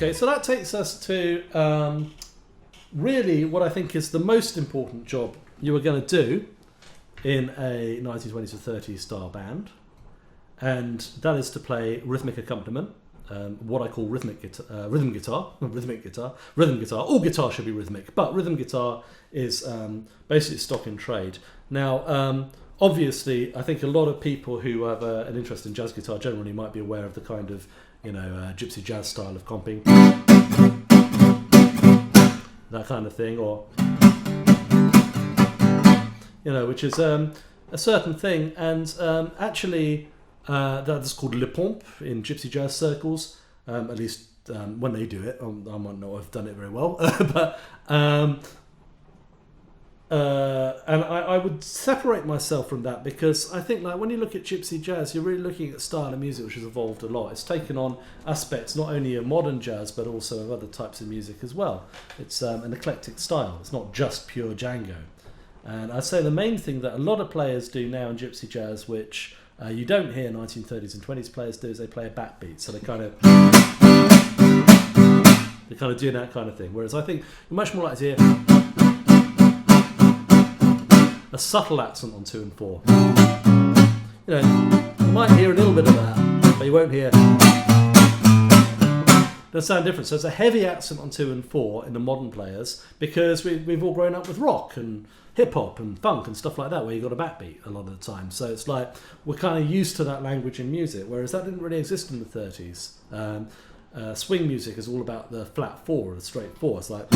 Okay, so that takes us to really what I think is the most important job you are going to do in a 1920s or 30s style band, and that is to play rhythmic accompaniment, what I call rhythm guitar. All guitar should be rhythmic, but rhythm guitar is basically stock in trade. Now, obviously, I think a lot of people who have an interest in jazz guitar generally might be aware of the kind of, gypsy jazz style of comping, that kind of thing, or which is a certain thing, and actually that's called le pompe in gypsy jazz circles, at least when they do it. I might not have done it very well, but and I would separate myself from that, because I think when you look at gypsy jazz, you're really looking at a style of music which has evolved a lot. It's taken on aspects not only of modern jazz but also of other types of music as well. It's an eclectic style. It's not just pure Django. And I'd say the main thing that a lot of players do now in gypsy jazz, which you don't hear 1930s and 20s players do, is they play a backbeat. So they kind of do that kind of thing. Whereas I think you're much more likely to hear a subtle accent on 2 and 4. You might hear a little bit of that, but you won't hear. They'll sound different. So it's a heavy accent on 2 and 4 in the modern players, because we've all grown up with rock and hip hop and funk and stuff like that, where you've got a backbeat a lot of the time. So it's like we're kind of used to that language in music, whereas that didn't really exist in the 30s. Swing music is all about the flat 4, the straight 4. It's like.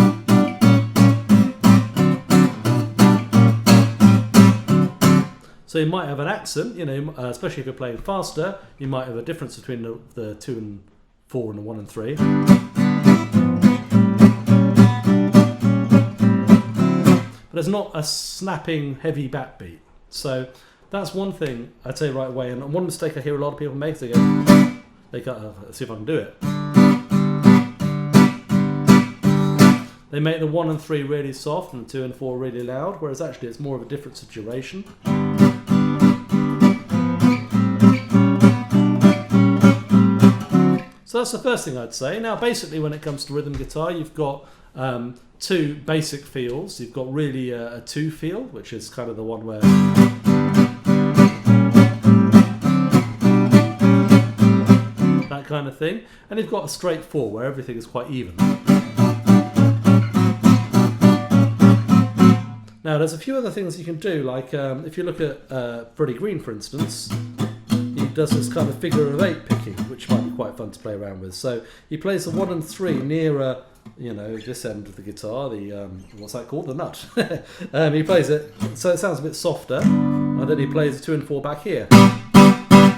So you might have an accent, especially if you're playing faster, you might have a difference between the 2 and 4 and the 1 and 3. But there's not a snapping, heavy backbeat. So that's one thing I'd say right away. And one mistake I hear a lot of people make, they go, let's see if I can do it. They make the 1 and 3 really soft and the 2 and 4 really loud, whereas actually it's more of a difference of duration. So that's the first thing I'd say. Now, basically, when it comes to rhythm guitar, you've got 2 basic feels. You've got really a 2 feel, which is kind of the one where that kind of thing, and you've got a straight 4 where everything is quite even. Now, there's a few other things you can do, like if you look at Freddie Green, for instance. He does this kind of figure of 8 picking, which might be quite fun to play around with. So he plays the 1 and 3 nearer, this end of the guitar, the what's that called? The nut. He plays it so it sounds a bit softer, and then he plays the 2 and 4 back here,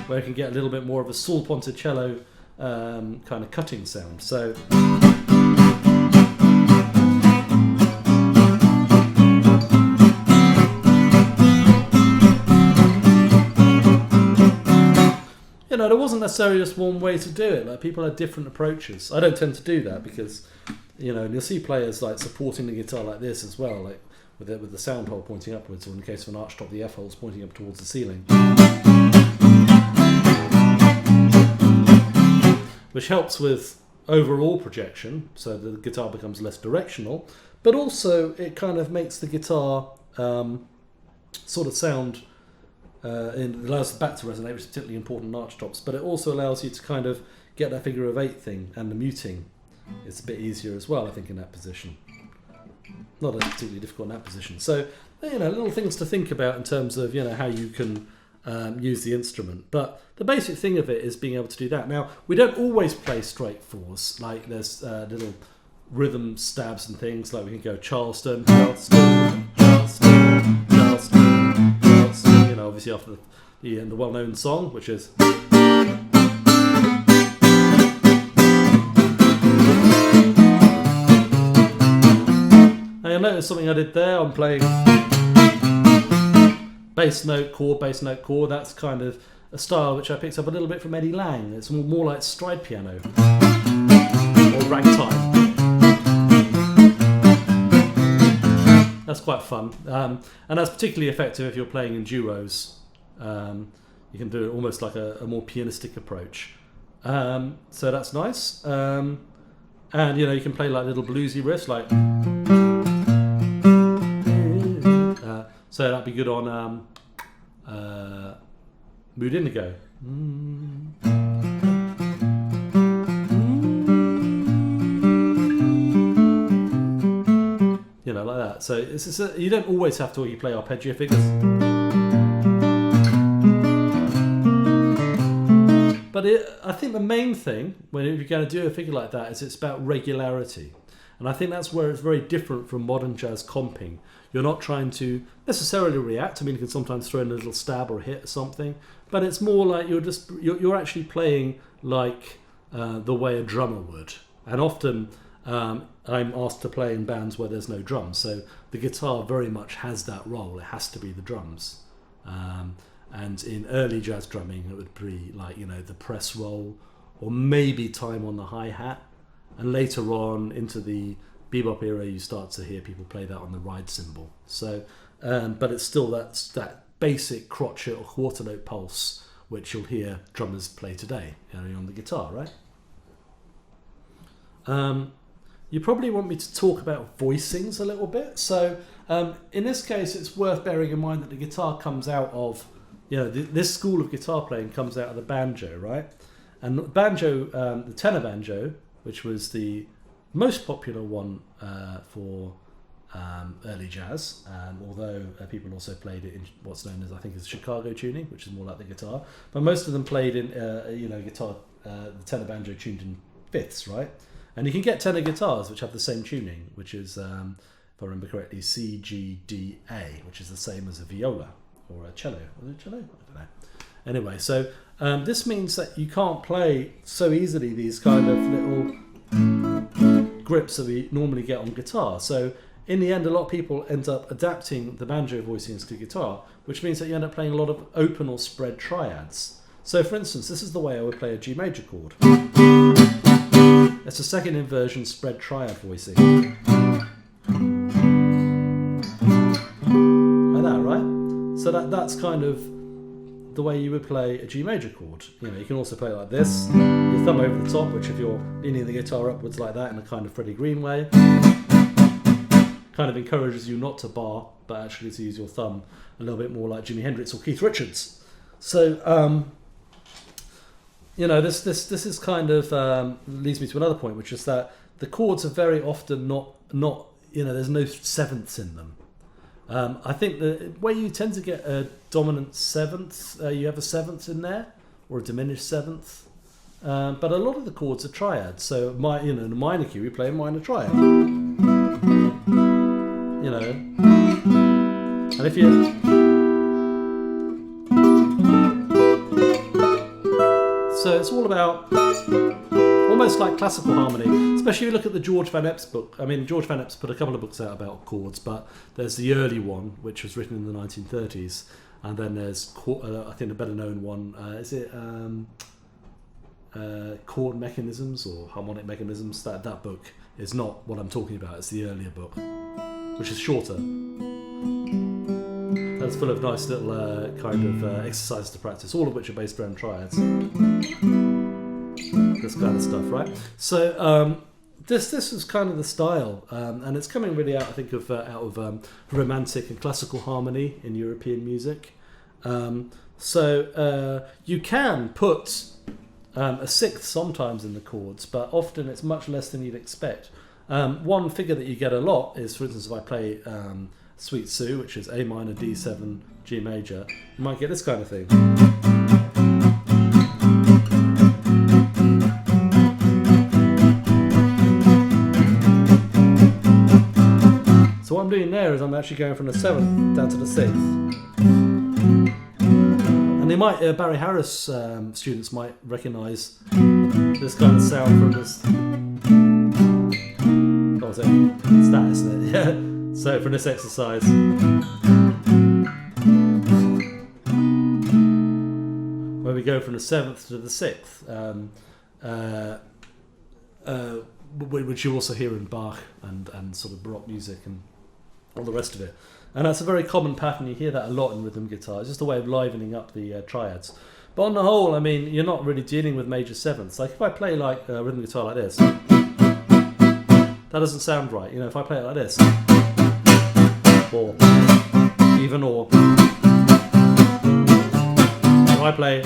where you can get a little bit more of a sul ponticello kind of cutting sound. So. There wasn't necessarily just one way to do it. Like, people had different approaches. I don't tend to do that because, you'll see players like supporting the guitar like this as well, like with the sound hole pointing upwards, or in the case of an archtop, the F hole's pointing up towards the ceiling, which helps with overall projection, so the guitar becomes less directional, but also it kind of makes the guitar sort of sound. It allows the back to resonate, which is particularly important in archtops, but it also allows you to kind of get that figure of 8 thing, and the muting is a bit easier as well, I think, in that position. Not as particularly difficult in that position. So, little things to think about in terms of, how you can use the instrument. But the basic thing of it is being able to do that. Now, we don't always play straight 4s, like there's little rhythm stabs and things, like we can go Charleston, Charleston, Charleston, Charleston, obviously after the well-known song, which is. Now you'll notice something I did there. I'm playing bass note, chord, bass note, chord. That's kind of a style which I picked up a little bit from Eddie Lang. It's more like stride piano or ragtime. That's quite fun, and that's particularly effective if you're playing in duos. You can do it almost like a more pianistic approach. So that's nice. And you can play like little bluesy riffs, like so that'd be good on Mood Indigo. Like that. So you don't always have to play arpeggio figures. But I think the main thing when you're going to do a figure like that is it's about regularity. And I think that's where it's very different from modern jazz comping. You're not trying to necessarily react. I mean, you can sometimes throw in a little stab or hit or something. But it's more like you're actually playing like the way a drummer would. And often I'm asked to play in bands where there's no drums. So the guitar very much has that role. It has to be the drums. And in early jazz drumming, it would be like, the press roll or maybe time on the hi-hat. And later on into the bebop era, you start to hear people play that on the ride cymbal. So, but it's still that basic crotchet or quarter note pulse, which you'll hear drummers play today, on the guitar, right? You probably want me to talk about voicings a little bit. So in this case, it's worth bearing in mind that the guitar comes out of, this school of guitar playing comes out of the banjo, right? And banjo, the tenor banjo, which was the most popular one for early jazz, although people also played it in what's known as, I think, is Chicago tuning, which is more like the guitar. But most of them played in, guitar, the tenor banjo tuned in fifths, right? And you can get tenor guitars which have the same tuning, which is, if I remember correctly, C, G, D, A, which is the same as a viola or a cello. Was it cello? I don't know. Anyway, so this means that you can't play so easily these kind of little grips that we normally get on guitar. So in the end, a lot of people end up adapting the banjo voicings to guitar, which means that you end up playing a lot of open or spread triads. So for instance, this is the way I would play a G major chord. It's a second inversion spread triad voicing. Like that, right? So that's kind of the way you would play a G major chord. You can also play it like this. Your thumb over the top, which if you're leaning the guitar upwards like that in a kind of Freddie Green way, kind of encourages you not to bar, but actually to use your thumb a little bit more like Jimi Hendrix or Keith Richards. So, this is kind of leads me to another point, which is that the chords are very often not there's no sevenths in them. I think the way you tend to get a dominant seventh, you have a seventh in there or a diminished seventh, but a lot of the chords are triads. So in the minor key we play a minor triad. And if you so it's all about almost like classical harmony, especially if you look at the George Van Epps book. I mean, George Van Epps put a couple of books out about chords, but there's the early one, which was written in the 1930s, and then there's, I think, a better known one, is it Chord Mechanisms or Harmonic Mechanisms? That book is not what I'm talking about, it's the earlier book, which is shorter. That's full of nice little kind of exercises to practice, all of which are based around triads. This kind of stuff, right? So this is kind of the style, and it's coming really out, I think, out of romantic and classical harmony in European music. So you can put a sixth sometimes in the chords, but often it's much less than you'd expect. One figure that you get a lot is, for instance, if I play Sweet Sue, which is A minor, D7, G major, you might get this kind of thing. So what I'm doing there is I'm actually going from the 7th down to the 6th. And they might, Barry Harris students might recognise this kind of sound from this. What was it? It's that, isn't it? Yeah. So from this exercise, where we go from the 7th to the 6th, which you also hear in Bach and sort of Baroque music and all the rest of it. And that's a very common pattern. You hear that a lot in rhythm guitar. It's just a way of livening up the triads. But on the whole, I mean, you're not really dealing with major sevenths. Like if I play like rhythm guitar like this. that doesn't sound right. You know, if I play it like this, or even or, if I play,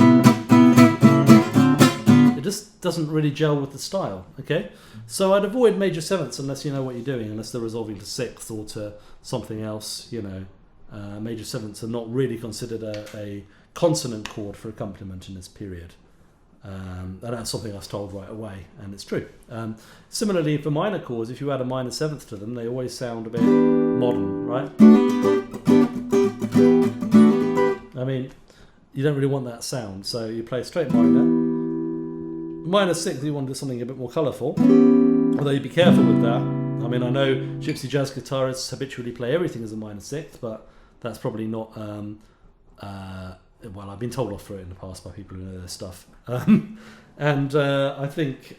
it just doesn't really gel with the style. Okay, so I'd avoid major sevenths unless you know what you're doing, unless they're resolving to sixth or to something else. You know, major sevenths are not really considered a consonant chord for accompaniment in this period. And that's something I was told right away, and it's true. Similarly, for minor chords, if you add a minor seventh to them, they always sound a bit modern, right? I mean, you don't really want that sound, so you play straight minor. Minor sixth, you want to do something a bit more colourful, although you be careful with that. I mean, I know gypsy jazz guitarists habitually play everything as a minor sixth, but that's probably not... well, I've been told off for it in the past by people who know their stuff. I think,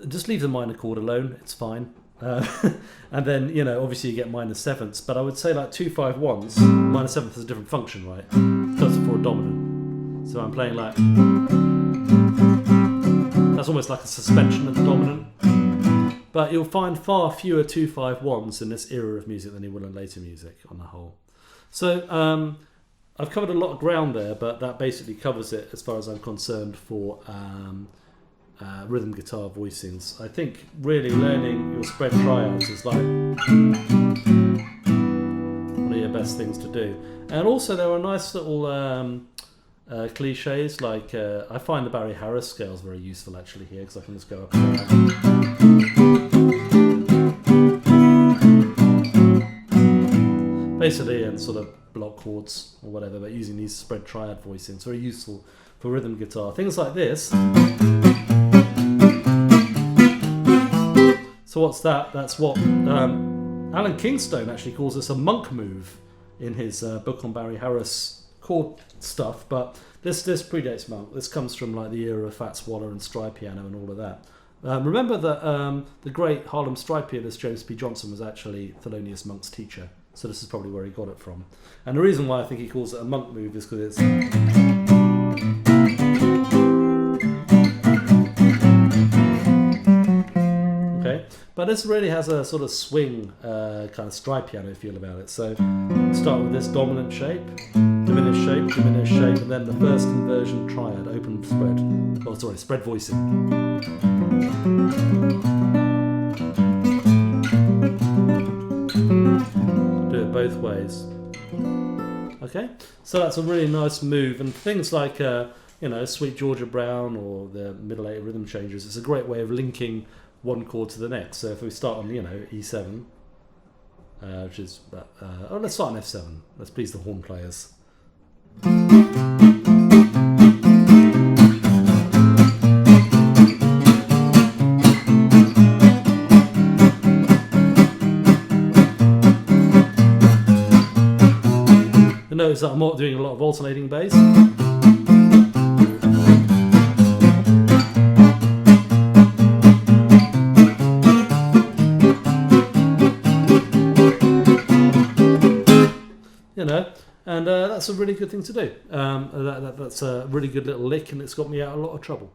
just leave the minor chord alone. It's fine. And then, you know, obviously you get minor sevenths, but I would say like 2-5-1s, minor seventh has a different function, right? Because for a dominant. So I'm playing like, that's almost like a suspension of the dominant. But you'll find far fewer 2-5-1s in this era of music than you will in later music on the whole. So I've covered a lot of ground there, but that basically covers it as far as I'm concerned for rhythm guitar voicings. I think really learning your spread triads is like one of your best things to do. And also there are nice little cliches, like I find the Barry Harris scales very useful actually here, because I can just go up and down. Basically, and sort of block chords or whatever, but using these spread triad voicings, very useful for rhythm guitar. Things like this. So what's that? That's what Alan Kingstone actually calls this a monk move in his book on Barry Harris chord stuff. But this predates monk. This comes from like the era of Fats Waller and stride piano and all of that. Remember that the great Harlem stride pianist James P. Johnson was actually Thelonious Monk's teacher. So this is probably where he got it from. And the reason why I think he calls it a monk move is because it's... Okay, but this really has a sort of swing kind of stride piano feel about it. So start with this dominant shape, diminished shape, and then the first inversion triad, open spread. Oh, sorry, spread voicing. Both ways. Okay, so that's a really nice move, and things like Sweet Georgia Brown or the middle eight rhythm changers, it's a great way of linking one chord to the next. So if we start on E7, which is let's start on F7. Let's please the horn players. Notice that I'm not doing a lot of alternating bass. You know, and that's a really good thing to do. That's a really good little lick, and it's got me out of a lot of trouble.